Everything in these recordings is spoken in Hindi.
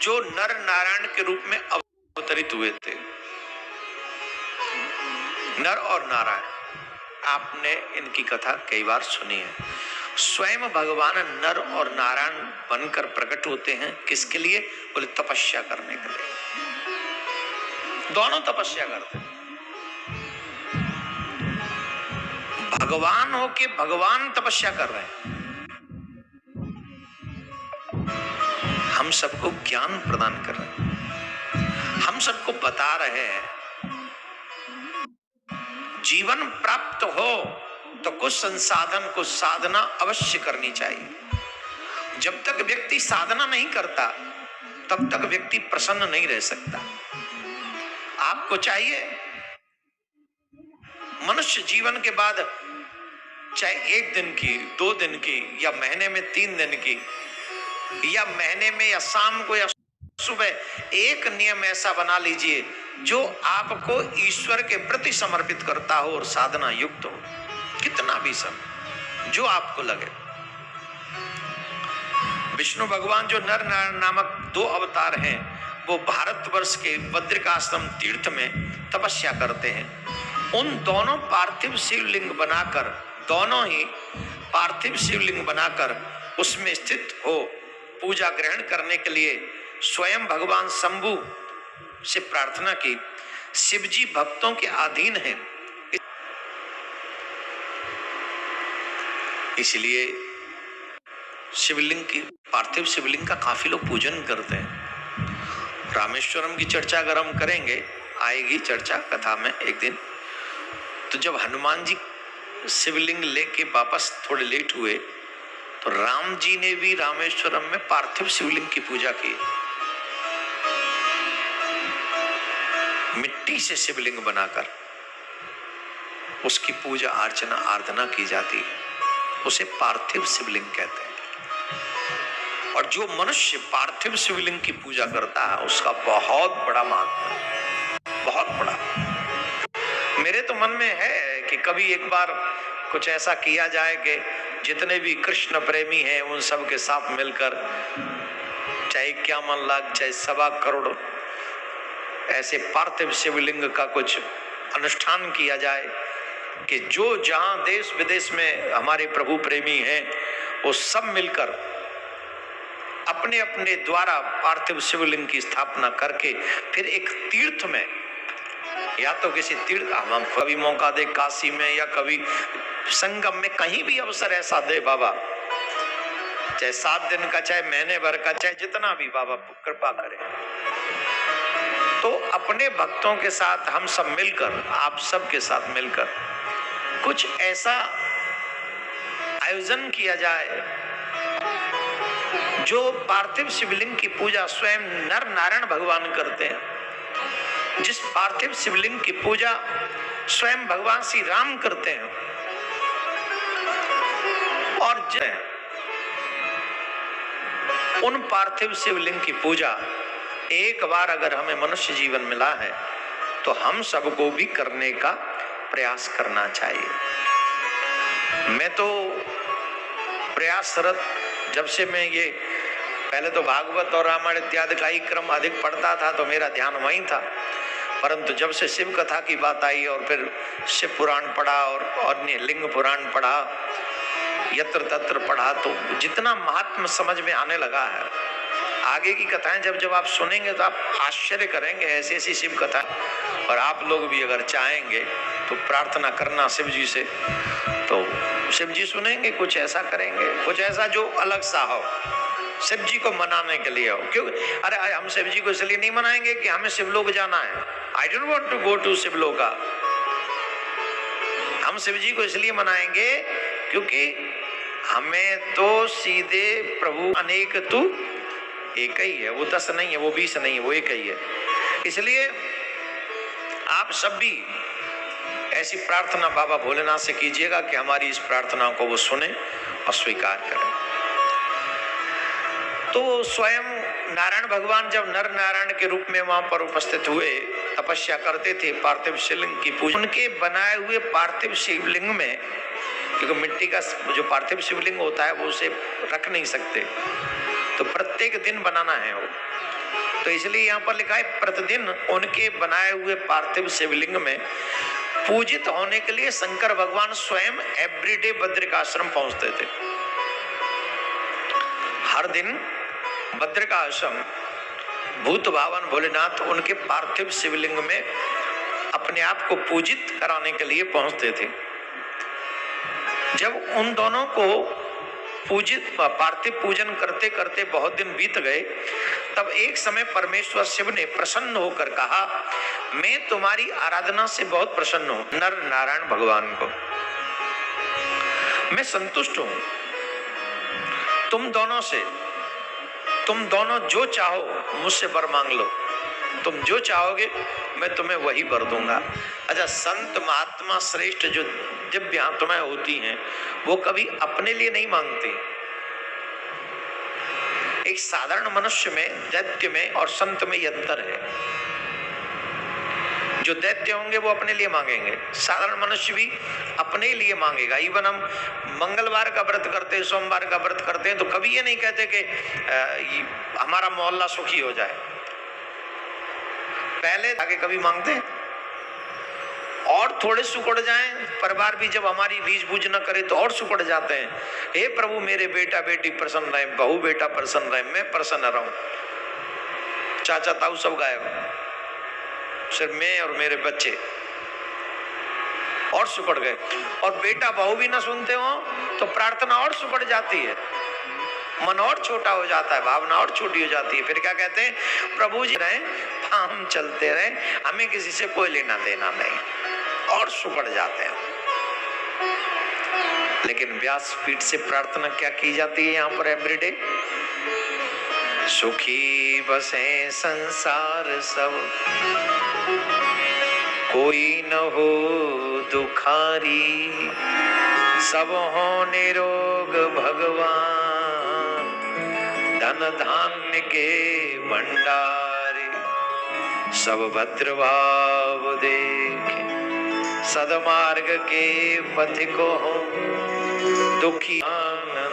जो नर नारायण के रूप में अवतरित हुए थे। नर और नारायण, आपने इनकी कथा कई बार सुनी है। स्वयं भगवान नर और नारायण बनकर प्रकट होते हैं, किसके लिए? बोले तपस्या करने के लिए। दोनों तपस्या करते हैं। भगवान हो के भगवान तपस्या कर रहे हैं। हम सबको ज्ञान प्रदान कर रहे हैं, हम सबको बता रहे हैं जीवन प्राप्त हो तो कुछ संसाधन, कुछ साधना अवश्य करनी चाहिए। जब तक व्यक्ति साधना नहीं करता तब तक व्यक्ति प्रसन्न नहीं रह सकता। आपको चाहिए मनुष्य जीवन के बाद चाहे 1 दिन की, 2 दिन की, या महीने में 3 दिन की, या महीने में या शाम को या सुबह, एक नियम ऐसा बना लीजिए जो आपको ईश्वर के प्रति समर्पित करता हो और साधना युक्त हो, कितना भी समय जो आपको लगे। विष्णु भगवान जो नर नारायण नामक 2 अवतार हैं, वो भारतवर्ष के बद्रिकाश्रम तीर्थ में तपस्या करते हैं। उन दोनों पार्थिव शिवलिंग बनाकर, दोनों ही पार्थिव शिवलिंग बनाकर उसमें स्थित हो पूजा ग्रहण करने के लिए स्वयं भगवान शंभु से प्रार्थना की। शिवजी भक्तों के अधीन हैं, इसलिए शिवलिंग की, पार्थिव शिवलिंग का काफी लोग पूजन करते हैं। रामेश्वरम की चर्चा अगर हम करेंगे, आएगी चर्चा कथा में एक दिन, तो जब हनुमान जी शिवलिंग लेके वापस थोड़े लेट हुए तो राम जी ने भी रामेश्वरम में पार्थिव शिवलिंग की पूजा की। मिट्टी से शिवलिंग बनाकर उसकी पूजा अर्चना आराधना की जाती है, उसे पार्थिव शिवलिंग कहते हैं। और जो मनुष्य पार्थिव शिवलिंग की पूजा करता है उसका बहुत बड़ा महत्व है, बहुत बड़ा। मेरे तो मन में है कि कभी एक बार कुछ ऐसा किया जाए कि जितने भी कृष्ण प्रेमी हैं उन सब के साथ मिलकर, चाहे 51 लाख, चाहे 1.25 करोड़, ऐसे पार्थिव शिवलिंग का कुछ अनुष्ठान किया जाए कि जो जहां देश विदेश में हमारे प्रभु प्रेमी हैं वो सब मिलकर अपने अपने द्वारा पार्थिव शिवलिंग की स्थापना करके फिर एक तीर्थ में, या तो किसी तीर्थ, हम कभी मौका दे काशी में या कभी संगम में, कहीं भी अवसर ऐसा दे बाबा, चाहे 7 दिन का, चाहे महीने भर का, चाहे जितना भी बाबा कृपा करे, तो अपने भक्तों के साथ हम सब मिलकर, आप सब के साथ मिलकर कुछ ऐसा आयोजन किया जाए जो पार्थिव शिवलिंग की पूजा स्वयं नर नारायण भगवान करते हैं, जिस पार्थिव शिवलिंग की पूजा स्वयं भगवान श्री राम करते हैं। और उन पार्थिव शिवलिंग की पूजा एक बार अगर हमें मनुष्य जीवन मिला है तो हम सबको भी करने का प्रयास करना चाहिए। मैं तो प्रयासरत, जब से मैं ये पहले तो भागवत और रामायण इत्यादि का ही क्रम अधिक पढ़ता था तो मेरा ध्यान वहीं था, परंतु जब से शिव कथा की बात आई और फिर शिव पुराण पढ़ा और अन्य लिंग पुराण पढ़ा, यत्र तत्र पढ़ा, तो जितना महात्म समझ में आने लगा है। आगे की कथाएं जब जब आप सुनेंगे तो आप आश्चर्य करेंगे, ऐसी ऐसी शिव कथा। और आप लोग भी अगर चाहेंगे तो प्रार्थना करना शिव जी से, तो शिव जी सुनेंगे, कुछ ऐसा करेंगे, कुछ ऐसा जो अलग सा हो, शिव जी को मनाने के लिए हो। क्यों? अरे हम शिव जी को इसलिए नहीं मनाएंगे कि हमें शिवलोक जाना है। I don't want to go to Shivloka. हम शिव जी को इसलिए मनाएंगे क्योंकि हमें तो सीधे प्रभु अनेक तू एक ही है, वो 10 नहीं है, वो 20 नहीं है, वो एक ही है। इसलिए आप सब भी ऐसी प्रार्थना बाबा भोलेनाथ से कीजिएगा कि हमारी इस प्रार्थना को वो सुने और स्वीकार करें। तो स्वयं नारायण भगवान जब नर नारायण के रूप में वहां पर उपस्थित हुए, तपस्या करते थे, पार्थिव शिवलिंग की पूजा, उनके बनाए हुए पार्थिव शिवलिंग में, क्योंकि मिट्टी का जो पार्थिव शिवलिंग होता है वो उसे रख नहीं सकते, तो प्रत्येक दिन बनाना है वो। तो इसलिए यहाँ पर लिखा है प्रतिदिन उनके बनाए हुए पार्थिव शिवलिंग में पूजित होने के लिए शंकर भगवान स्वयं एवरीडे बद्रिकाश्रम पहुंचते थे। हर दिन बद्रिकाश्रम भूत भावन भोलेनाथ उनके पार्थिव शिवलिंग में अपने आप को पूजित कराने के लिए पहुंचते थे। जब उन दोनों को पूजित पार्थिव पूजन करते करते बहुत दिन बीत गए, तब एक समय परमेश्वर शिव ने प्रसन्न होकर कहा, मैं तुम्हारी आराधना से बहुत प्रसन्न हूं। नर नारायण भगवान को मैं संतुष्ट हूं। तुम दोनों जो चाहो मुझसे वर मांग लो। तुम जो चाहोगे मैं तुम्हें वही वर दूंगा। अच्छा, संत महात्मा श्रेष्ठ जो दिव्य आत्माएं होती हैं वो कभी अपने लिए नहीं मांगती। एक साधारण मनुष्य में, दैत्य में और संत में ये अंतर है। जो दैत्य होंगे वो अपने लिए मांगेंगे, साधारण मनुष्य भी अपने लिए मांगेगा। इवन हम मंगलवार का व्रत करते हैं, सोमवार का व्रत करते हैं, तो कभी ये नहीं कहते कि हमारा मोहल्ला सुखी हो जाए। पहले आगे कभी मांगते हैं और थोड़े सुकड़ जाएं, परिवार भी जब हमारी रीझ बूझ न करे तो और सुकड़ जाते हैं। हे प्रभु, मेरे बेटा बेटी प्रसन्न रहे, बहू बेटा प्रसन्न रहे, मैं प्रसन्न रहूं। चाचा ताऊ सब गायब, सिर्फ मैं और मेरे बच्चे और सुकड़ गए। और बेटा बहू भी ना सुनते हो तो प्रार्थना और सुकड़ जाती है, मन और छोटा हो जाता है, भावना और छोटी हो जाती है। फिर क्या कहते हैं, प्रभु जी रहे, हम चलते रहे, हमें किसी से कोई लेना देना नहीं, और सुकड़ जाते हैं। लेकिन व्यासपीठ से प्रार्थना क्या की जाती है यहाँ पर एवरीडे, सुखी बसे संसार सब, कोई न हो दुखारी, सब हो निरोग भगवान, धन धान्य के भंडारे, सब भद्र भाव देखे, सदमार्ग के पथिको हो, दुखी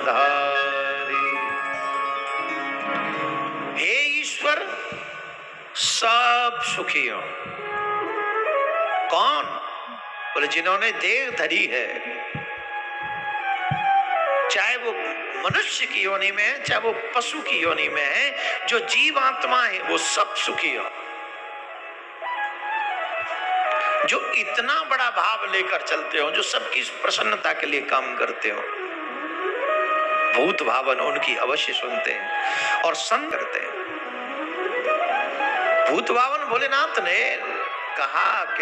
धारी। हे ईश्वर, सब सुखी हो। कौन? बोले जिन्होंने देह धरी है, चाहे वो मनुष्य की योनि में है, चाहे वो पशु की योनि में है, जो जीव आत्मा है वो सब सुखी हो। जो इतना बड़ा भाव लेकर चलते हो, जो सबकी प्रसन्नता के लिए काम करते हो, भूत भावन उनकी अवश्य सुनते हैं और संग करते हैं। भूत भावन भोलेनाथ ने कहा क्या